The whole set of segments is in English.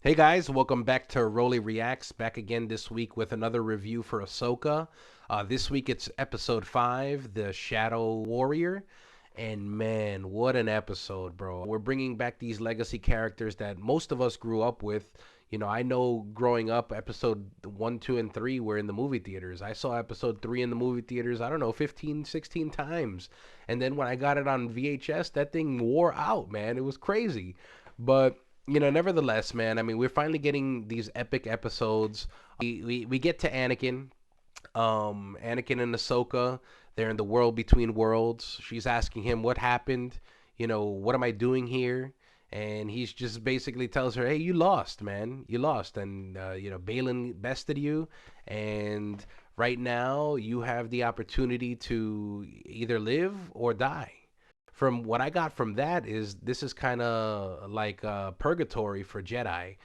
Hey guys, welcome back to Rolly Reacts. Back again this week with another review for Ahsoka. This week it's episode 5, The Shadow Warrior. And man, what an episode, bro. We're bringing back these legacy characters that most of us grew up with. I know growing up, episode 1, 2, and 3 were in the movie theaters. I saw episode 3 in the movie theaters, I don't know, 15, 16 times. And then when I got it on VHS, that thing wore out, man. It was crazy. But nevertheless, man, I mean, we're finally getting these epic episodes. We get to Anakin. Anakin and Ahsoka, they're in the world between worlds. She's asking him what happened. What am I doing here? And he's just basically tells her, "Hey, you lost, man. You lost, and Balin bested you, and right now you have the opportunity to either live or die." From what I got from that is this is kind of like purgatory for Jedi,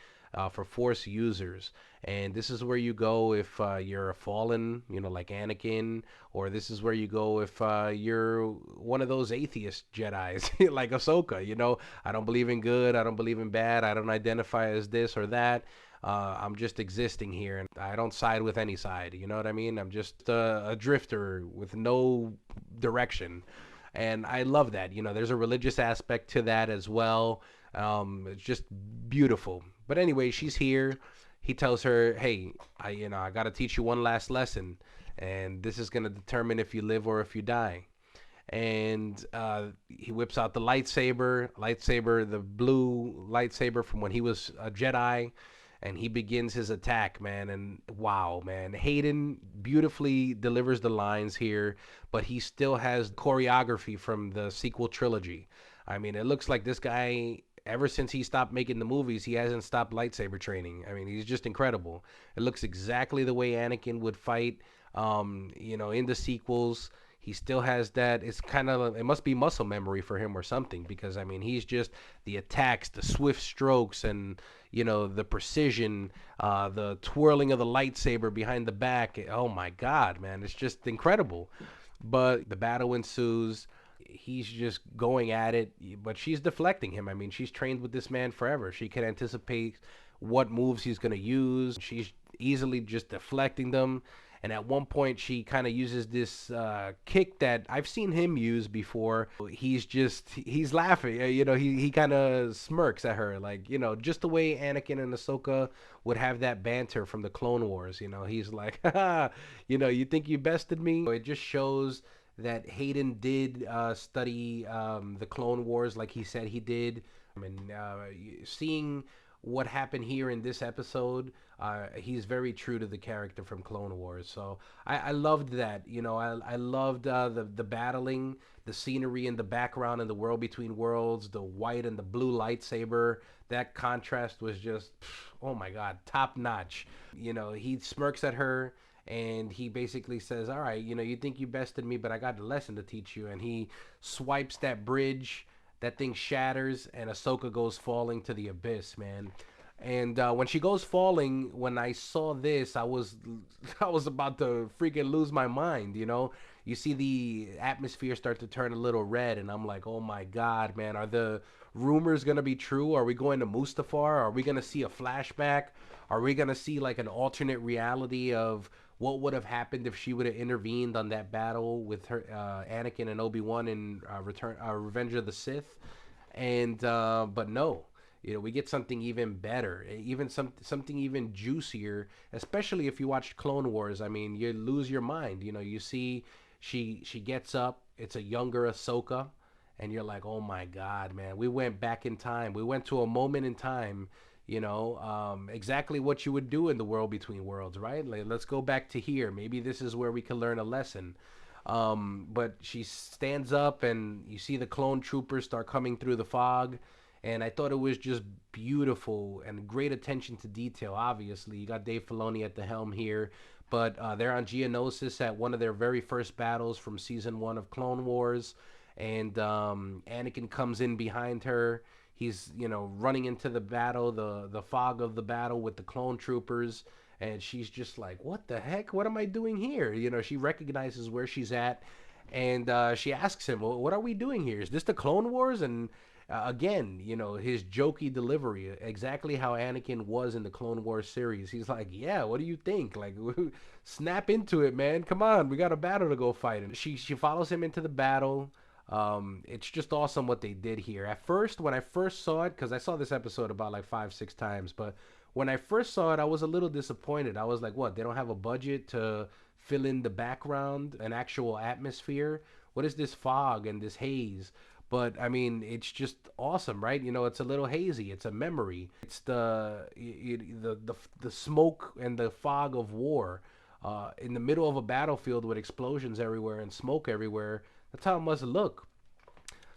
for Force users, and this is where you go if you're a fallen, like Anakin, or this is where you go if you're one of those atheist Jedi's like Ahsoka. I don't believe in good, I don't believe in bad, I don't identify as this or that. I'm just existing here, and I don't side with any side. You know what I mean? I'm just a drifter with no direction, and I love that. There's a religious aspect to that as well. It's just beautiful. But anyway, she's here. He tells her, "Hey, I got to teach you one last lesson, and this is gonna determine if you live or if you die." And he whips out the lightsaber, the blue lightsaber from when he was a Jedi, and he begins his attack, man. And wow, man, Hayden beautifully delivers the lines here, but he still has choreography from the sequel trilogy. I mean, it looks like this guy, ever since he stopped making the movies, he hasn't stopped lightsaber training. I mean, he's just incredible. It looks exactly the way Anakin would fight, in the sequels. He still has that. It's kind of, it must be muscle memory for him or something, because I mean, he's just the attacks, the swift strokes, and the precision, the twirling of the lightsaber behind the back. Oh my God, man, it's just incredible. But the battle ensues. He's just going at it, but she's deflecting him. I mean, she's trained with this man forever. She can anticipate what moves he's going to use. She's easily just deflecting them. And at one point, she kind of uses this kick that I've seen him use before. He's laughing. He kind of smirks at her, like, just the way Anakin and Ahsoka would have that banter from the Clone Wars. He's like, haha, you think you bested me? It just shows that Hayden did study the Clone Wars like he said he did. And seeing what happened here in this episode, he's very true to the character from Clone Wars. So I loved that. I loved the battling, the scenery in the background in the world between worlds, the white and the blue lightsaber. That contrast was just, oh my God, top notch. He smirks at her, and he basically says, "All right, you think you bested me, but I got a lesson to teach you." And he swipes that bridge. That thing shatters, and Ahsoka goes falling to the abyss, man. And when she goes falling, when I saw this, I was I was about to freaking lose my mind. You see the atmosphere start to turn a little red, and I'm like, oh my God, man, are the rumors gonna be true? Are we going to Mustafar? Are we gonna see a flashback? Are we gonna see like an alternate reality of what would have happened if she would have intervened on that battle with her, Anakin and Obi-Wan in Revenge of the Sith? And but no, we get something even better, even something even juicier, especially if you watched Clone Wars. I mean, you lose your mind. You see she gets up, it's a younger Ahsoka, and you're like, oh my God, man, we went back in time, we went to a moment in time, exactly what you would do in the world between worlds, right? Like, let's go back to here, maybe this is where we can learn a lesson. But she stands up, and you see the clone troopers start coming through the fog, and I thought it was just beautiful and great attention to detail. Obviously, you got Dave Filoni at the helm here, but they're on Geonosis at one of their very first battles from season 1 of Clone Wars, and Anakin comes in behind her. He's running into the battle, the fog of the battle with the clone troopers, and she's just like, "What the heck? What am I doing here?" She recognizes where she's at, And she asks him, well, "What are we doing here? Is this the Clone Wars?" And again, his jokey delivery, exactly how Anakin was in the Clone Wars series. He's like, "Yeah, what do you think? Like, snap into it, man. Come on, we got a battle to go fight." And she follows him into the battle. It's just awesome what they did here. At first, when I first saw it, because I saw this episode about like 5, 6 times, but when I first saw it, I was a little disappointed. I was like, "What? They don't have a budget to fill in the background, an actual atmosphere? What is this fog and this haze?" But I mean, it's just awesome, right? It's a little hazy. It's a memory. It's the smoke and the fog of war, in the middle of a battlefield with explosions everywhere and smoke everywhere. That's how it must look.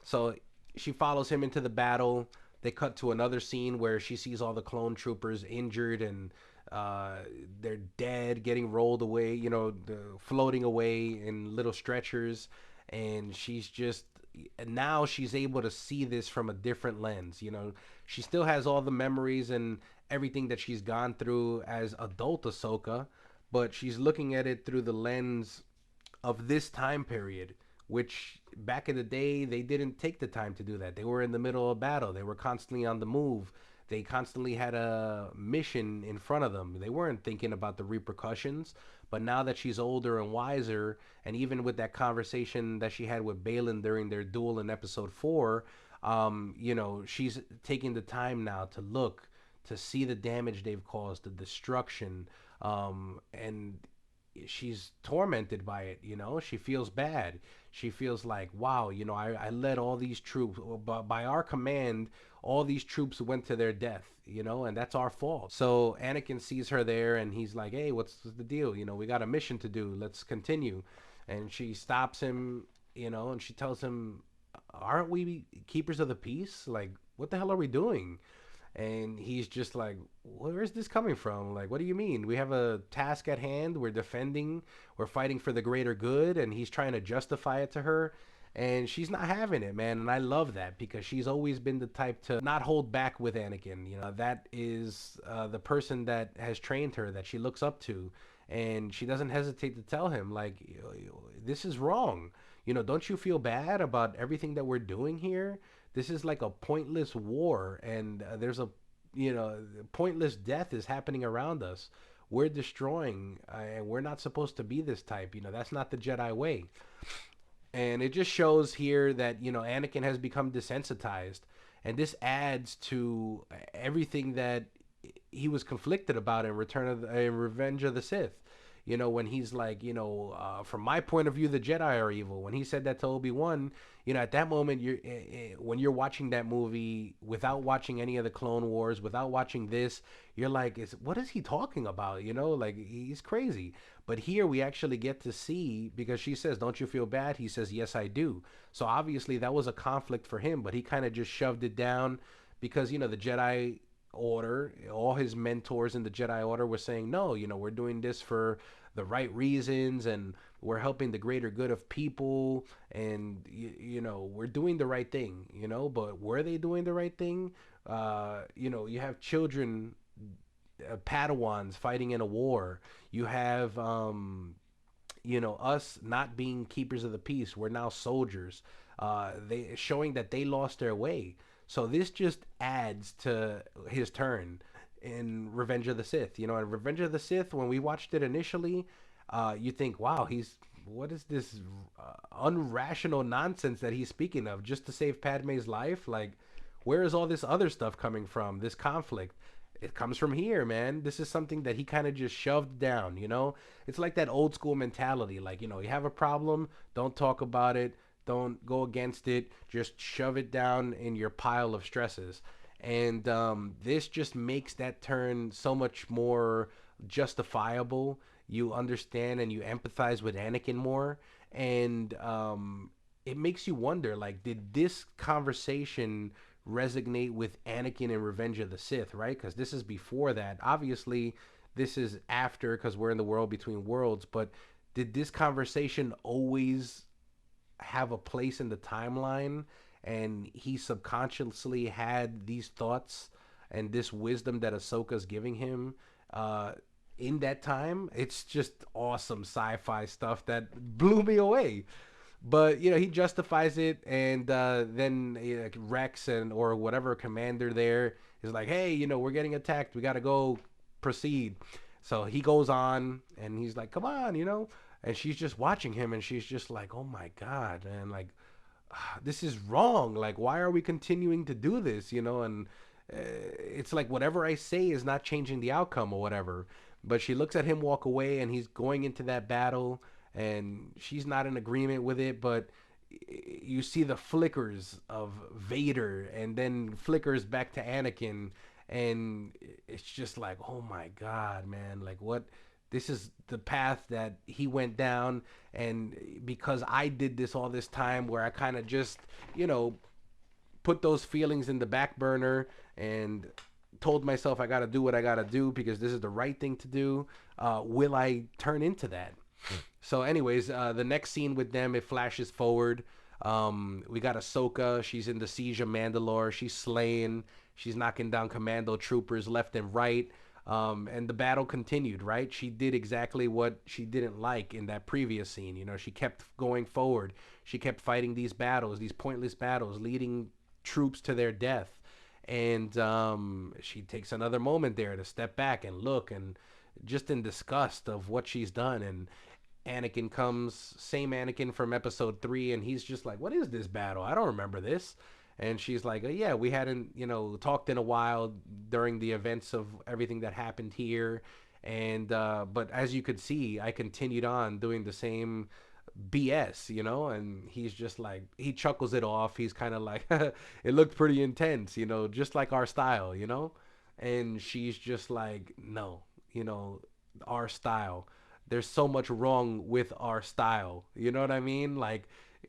So she follows him into the battle. They cut to another scene where she sees all the clone troopers injured and uh, they're dead, getting rolled away, floating away in little stretchers. And now she's able to see this from a different lens. She still has all the memories and everything that she's gone through as adult Ahsoka, but she's looking at it through the lens of this time period, which back in the day they didn't take the time to do that. They were in the middle of battle. They were constantly on the move. They constantly had a mission in front of them. They weren't thinking about the repercussions. But now that she's older and wiser, and even with that conversation that she had with Balin during their duel in episode 4, she's taking the time now to look, to see the damage they've caused, the destruction, and she's tormented by it. She feels bad. She feels like, wow, I led all these troops, but by our command all these troops went to their death, and that's our fault. So Anakin sees her there and he's like, hey, what's the deal? We got a mission to do, let's continue. And she stops him, and she tells him, aren't we keepers of the peace? Like, what the hell are we doing? And he's just like, where is this coming from? Like, what do you mean? We have a task at hand. We're defending. We're fighting for the greater good. And he's trying to justify it to her. And she's not having it, man. And I love that because she's always been the type to not hold back with Anakin. That is the person that has trained her, that she looks up to. And she doesn't hesitate to tell him, like, this is wrong. Don't you feel bad about everything that we're doing here? This is like a pointless war, and there's a pointless death is happening around us. We're destroying, and we're not supposed to be this type. That's not the Jedi way. And it just shows here that Anakin has become desensitized, and this adds to everything that he was conflicted about in Revenge of the Sith. When he's like, from my point of view, the Jedi are evil. When he said that to Obi-Wan, at that moment, when you're watching that movie without watching any of the Clone Wars, without watching this, you're like, what is he talking about? Like, he's crazy. But here we actually get to see, because she says, don't you feel bad? He says, yes, I do. So obviously that was a conflict for him, but he kind of just shoved it down because, the Jedi Order, all his mentors in the Jedi Order were saying, no, we're doing this for the right reasons, and we're helping the greater good of people, and we're doing the right thing. But were they doing the right thing? You have children, Padawans fighting in a war. You have us not being keepers of the peace. We're now soldiers. They showing that they lost their way. So this just adds to his turn in Revenge of the Sith. In Revenge of the Sith, when we watched it initially, you think, wow, what is this unrational nonsense that he's speaking of just to save Padme's life? Like, where is all this other stuff coming from? This conflict. It comes from here, man. This is something that he kind of just shoved down, It's like that old school mentality. Like, you have a problem, don't talk about it, don't go against it, just shove it down in your pile of stresses. And this just makes that turn so much more justifiable. You understand and you empathize with Anakin more. And it makes you wonder, like, did this conversation resonate with Anakin in Revenge of the Sith, right? Because this is before that. Obviously, this is after, because we're in the world between worlds. But did this conversation always have a place in the timeline, and he subconsciously had these thoughts and this wisdom that Ahsoka's giving him in that time? It's just awesome sci-fi stuff that blew me away. But he justifies it, and then Rex and or whatever commander there is like, hey, we're getting attacked. We got to go proceed. So he goes on, and he's like, come on, and she's just watching him, and she's just like, oh my god, and like, this is wrong. Like, why are we continuing to do this? And it's like whatever I say is not changing the outcome or whatever. But she looks at him walk away, and he's going into that battle, and she's not in agreement with it. But you see the flickers of Vader, and then flickers back to Anakin, and it's just like, oh my god, man! Like, what? This is the path that he went down, and because I did this all this time, where I kind of just, you know, put those feelings in the back burner and told myself I got to do what I got to do because this is the right thing to do. Will I turn into that? So, anyways, the next scene with them, it flashes forward. We got Ahsoka. She's in the siege of Mandalore. She's slaying. She's knocking down commando troopers left and right. And the battle continued, right? She did exactly what she didn't like in that previous scene. She kept going forward. She kept fighting these battles, these pointless battles, leading troops to their death. And she takes another moment there to step back and look, and just in disgust of what she's done. And Anakin comes, same Anakin from episode 3, and he's just like, what is this battle? I don't remember this. And she's like, yeah, we hadn't, talked in a while during the events of everything that happened here. And, but as you could see, I continued on doing the same BS, and he's just like, he chuckles it off. He's kind of like, it looked pretty intense, just like our style, and she's just like, no, our style. There's so much wrong with our style. You know what I mean? Like,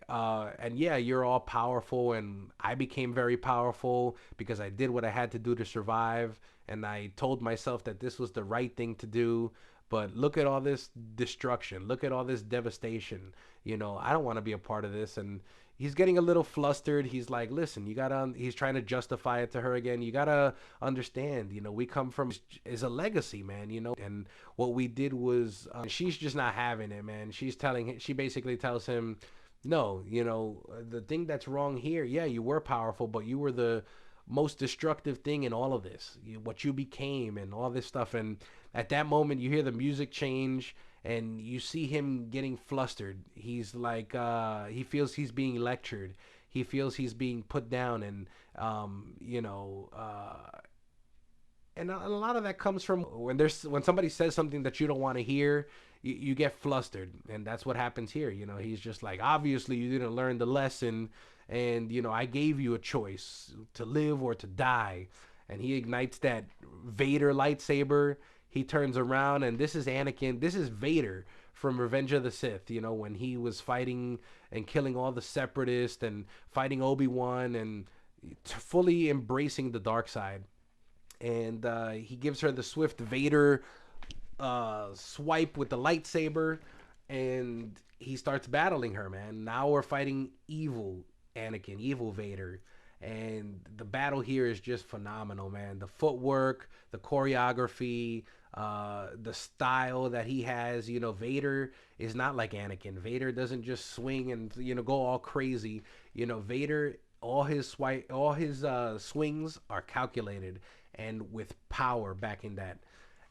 and yeah, you're all powerful, and I became very powerful because I did what I had to do to survive, and I told myself that this was the right thing to do. But look at all this destruction. Look at all this devastation. I don't want to be a part of this. And he's getting a little flustered. He's like, listen, you gotta, he's trying to justify it to her again. You gotta understand, we come from, is a legacy, man, and what we did was, she's just not having it, man. She basically tells him, no, the thing that's wrong here, yeah, you were powerful, but you were the most destructive thing in all of this, what you became and all this stuff. And at that moment, you hear the music change, and you see him getting flustered. He's like, he feels he's being lectured. He feels he's being put down, and and a lot of that comes from when somebody says something that you don't want to hear, you get flustered, and that's what happens here. He's just like, obviously you didn't learn the lesson, and I gave you a choice to live or to die. And he ignites that Vader lightsaber. He turns around, and this is Anakin. This is Vader from Revenge of the Sith. When he was fighting and killing all the separatists and fighting Obi-Wan and fully embracing the dark side. And he gives her the swift Vader swipe with the lightsaber, and he starts battling her, man. Now we're fighting evil Anakin, evil Vader. And the battle here is just phenomenal, man. The footwork, the choreography, the style that he has. Vader is not like Anakin. Vader doesn't just swing and go all crazy. Vader, all his swings are calculated and with power backing that.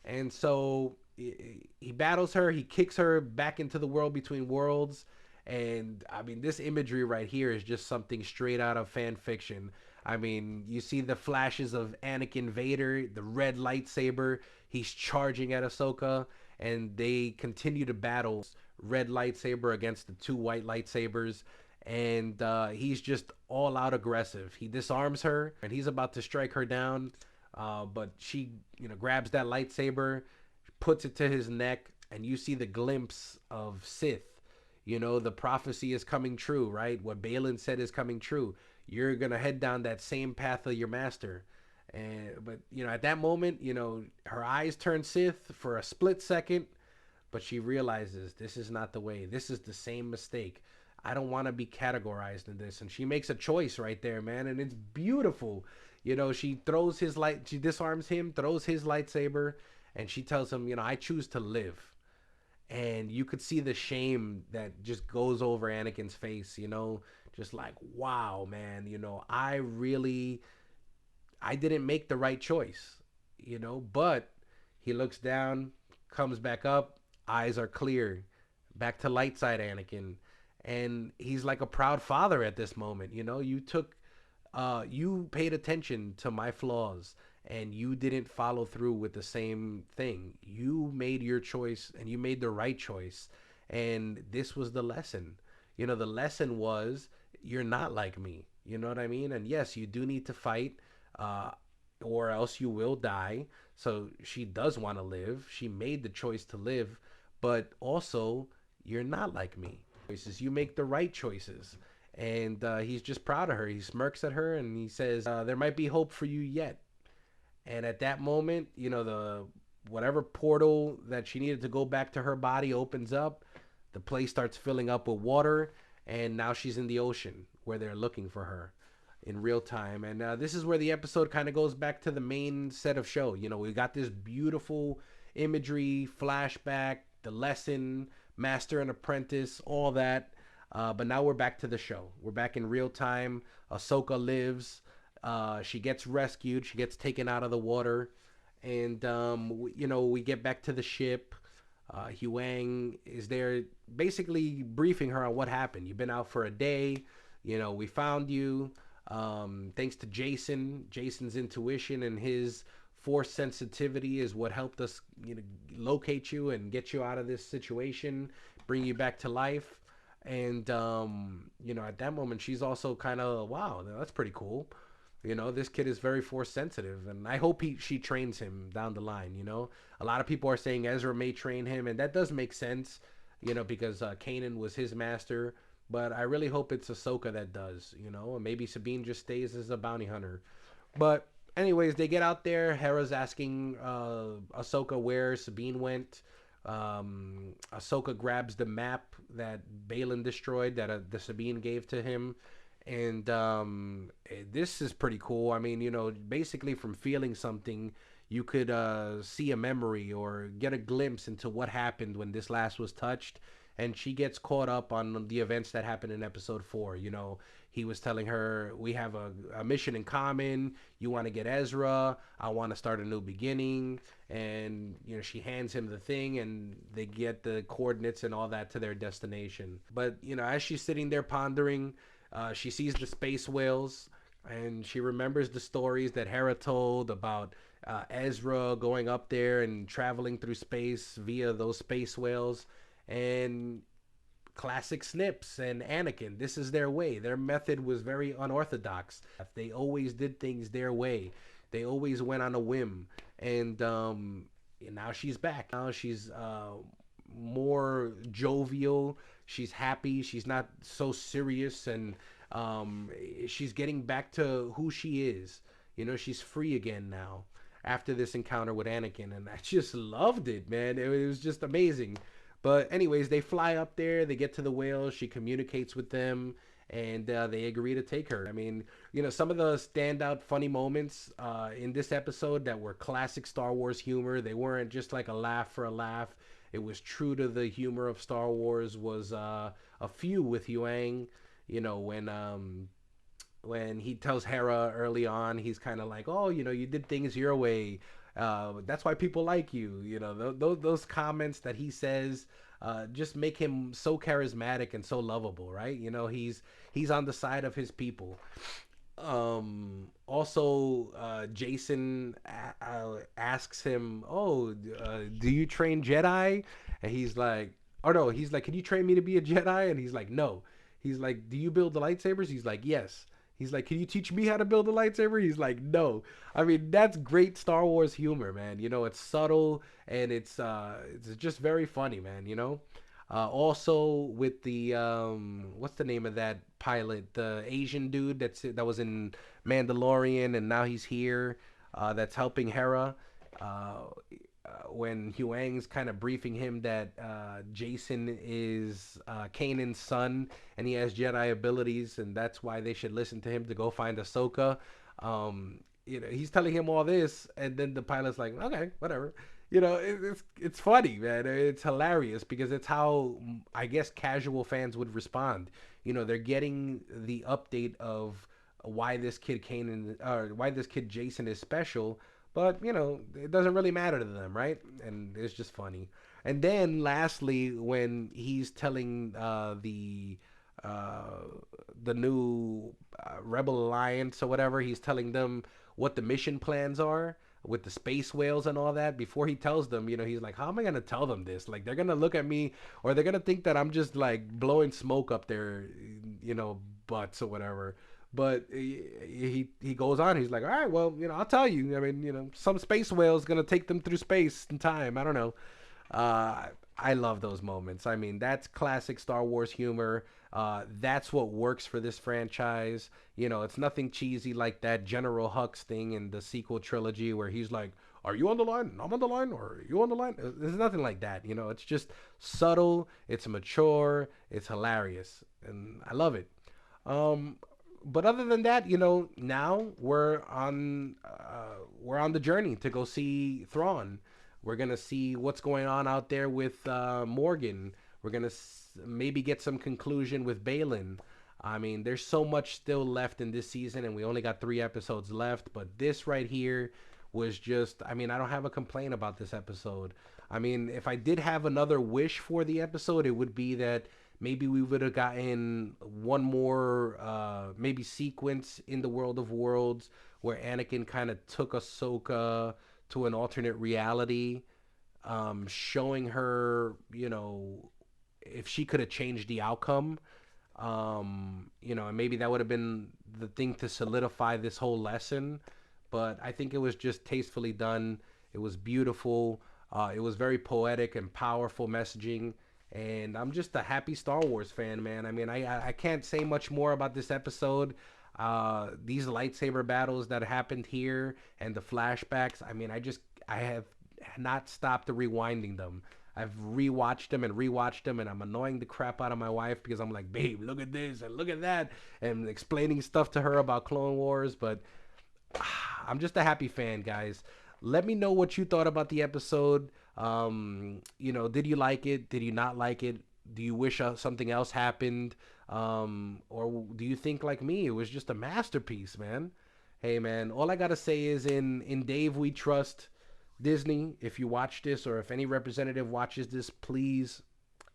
And so he battles her. He kicks her back into the world between worlds. And I mean, this imagery right here is just something straight out of fan fiction. I mean, you see the flashes of Anakin Vader, the red lightsaber. He's charging at Ahsoka, and they continue to battle red lightsaber against the two white lightsabers. And he's just all out aggressive. He disarms her, and he's about to strike her down. But she, grabs that lightsaber, puts it to his neck, and you see the glimpse of Sith. The prophecy is coming true, right? What Balin said is coming true. You're going to head down that same path of your master. But at that moment, her eyes turn Sith for a split second, but she realizes this is not the way. This is the same mistake. I don't want to be categorized in this. And she makes a choice right there, man. And it's beautiful. She disarms him, throws his lightsaber, and she tells him, I choose to live. and you could see the shame that just goes over Anakin's face, just like, wow, man, I didn't make the right choice, but he looks down, comes back up, eyes are clear, back to light side Anakin. And he's like a proud father at this moment. You paid attention to my flaws and you didn't follow through with the same thing. You made your choice and you made the right choice. And this was the lesson. The lesson was you're not like me. You know what I mean? And yes, you do need to fight, uh, or else you will die. So she does want to live. She made the choice to live, but also you're not like me. You make the right choices. And he's just proud of her. He smirks at her and he says, there might be hope for you yet. And at that moment, the whatever portal that she needed to go back to her body opens up. The place starts filling up with water, and now she's in the ocean where they're looking for her in real time. And this is where the episode kind of goes back to the main set of show. We got this beautiful imagery, flashback, the lesson, master and apprentice, all that. But now we're back to the show. We're back in real time. Ahsoka lives. She gets rescued. She gets taken out of the water. And, we get back to the ship. Huang is there basically briefing her on what happened. You've been out for a day. We found you. Thanks to Jason. Jason's intuition and his force sensitivity is what helped us, locate you and get you out of this situation, bring you back to life. And at that moment, she's also kind of, wow, that's pretty cool. This kid is very force sensitive, and I hope she trains him down the line. A lot of people are saying Ezra may train him, and that does make sense. Because Kanan was his master. But I really hope it's Ahsoka that does. And maybe Sabine just stays as a bounty hunter. But anyways, they get out there. Hera's asking Ahsoka where Sabine went. Ahsoka grabs the map that Balin destroyed, that the Sabine gave to him. And this is pretty cool. I mean, basically from feeling something, you could see a memory or get a glimpse into what happened when this last was touched. And she gets caught up on the events that happened in episode 4. He was telling her, we have a mission in common. You want to get Ezra. I want to start a new beginning. And, she hands him the thing and they get the coordinates and all that to their destination. But, as she's sitting there pondering, she sees the space whales and she remembers the stories that Hera told about Ezra going up there and traveling through space via those space whales. And classic Snips and Anakin, this is their way. Their method was very unorthodox. They always did things their way. They always went on a whim. And now she's back. Now she's more jovial. She's happy. She's not so serious. And she's getting back to who she is. She's free again now after this encounter with Anakin. And I just loved it, man. It was just amazing. But anyways, they fly up there. They get to the whales. She communicates with them. And they agree to take her. I mean, some of the standout funny moments in this episode that were classic Star Wars humor. They weren't just like a laugh for a laugh. It was true to the humor of Star Wars. Was a few with Huang. When he tells Hera early on, he's kind of like, oh, you did things your way. That's why people like you. Those comments that he says just make him so charismatic and so lovable, right? He's on the side of his people. Also, Jason asks him, oh, do you train Jedi? And he's like, oh no, he's like, can you train me to be a Jedi? And he's like, no. He's like, do you build the lightsabers? He's like, yes. He's like, can you teach me how to build a lightsaber? He's like, no. I mean, that's great Star Wars humor, man. It's subtle and it's just very funny, man. Also with the what's the name of that pilot? The Asian dude that was in Mandalorian and now he's here. That's helping Hera. When Huang's kind of briefing him that Jason is Kanan's son and he has Jedi abilities and that's why they should listen to him to go find Ahsoka. He's telling him all this and then the pilot's like, okay, whatever. it's funny, man. It's hilarious because it's how I guess casual fans would respond. They're getting the update of why this kid Kanan or why this kid Jason is special, but it doesn't really matter to them, right? And it's just funny. And then lastly, when he's telling uh, the new Rebel Alliance or whatever, he's telling them what the mission plans are with the space whales and all that. Before he tells them, he's like, how am I gonna tell them this? Like, they're gonna look at me, or they're gonna think that I'm just like blowing smoke up their, butts or whatever. But he goes on. He's like, all right, well, I'll tell you. I mean, some space whale's gonna take them through space and time. I don't know. Uh, I love those moments. I mean, that's classic Star Wars humor. That's what works for this franchise. It's nothing cheesy like that General Hux thing in the sequel trilogy where he's like, "Are you on the line? I'm on the line, or are you on the line?" There's nothing like that. It's just subtle. It's mature. It's hilarious, and I love it. Um, but other than that, now we're on the journey to go see Thrawn. We're gonna see what's going on out there with Morgan. We're gonna maybe get some conclusion with Balin. I mean, there's so much still left in this season, and we only got 3 episodes left. But this right here was just, I mean, I don't have a complaint about this episode. I mean, if I did have another wish for the episode, it would be that maybe we would have gotten one more, maybe sequence in the World of Worlds where Anakin kind of took Ahsoka to an alternate reality, showing her, if she could have changed the outcome, and maybe that would have been the thing to solidify this whole lesson. But I think it was just tastefully done. It was beautiful. It was very poetic and powerful messaging. And I'm just a happy Star Wars fan, man. I mean, I can't say much more about this episode. These lightsaber battles that happened here and the flashbacks. I mean, I have not stopped rewinding them. I've rewatched them and rewatched them, and I'm annoying the crap out of my wife because I'm like, babe, look at this and look at that, and explaining stuff to her about Clone Wars. But I'm just a happy fan, guys. Let me know what you thought about the episode. Did you like it? Did you not like it? Do you wish something else happened? Or do you think like me, it was just a masterpiece, man? Hey, man, all I gotta say is in Dave we trust. Disney, if you watch this or if any representative watches this, please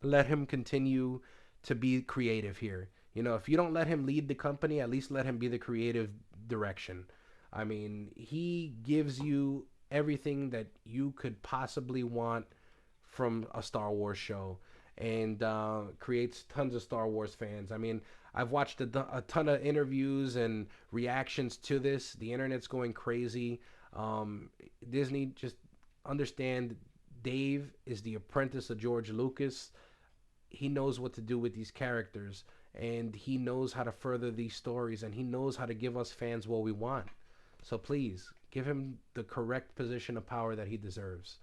let him continue to be creative here. If you don't let him lead the company, at least let him be the creative direction. I mean, he gives you everything that you could possibly want from a Star Wars show, and creates tons of Star Wars fans. I mean, I've watched a ton of interviews and reactions to this. The internet's going crazy. Disney, just understand, Dave is the apprentice of George Lucas. He knows what to do with these characters, and he knows how to further these stories, and he knows how to give us fans what we want. So please give him the correct position of power that he deserves.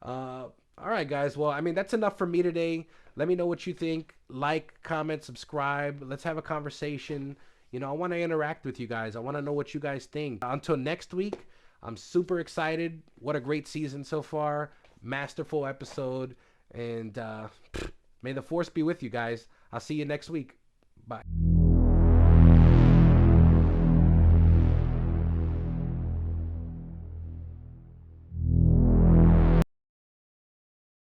All right, guys. Well, I mean, that's enough for me today. Let me know what you think. Like, comment, subscribe. Let's have a conversation. I want to interact with you guys. I want to know what you guys think. Until next week, I'm super excited. What a great season so far. Masterful episode. And may the force be with you guys. I'll see you next week. Bye.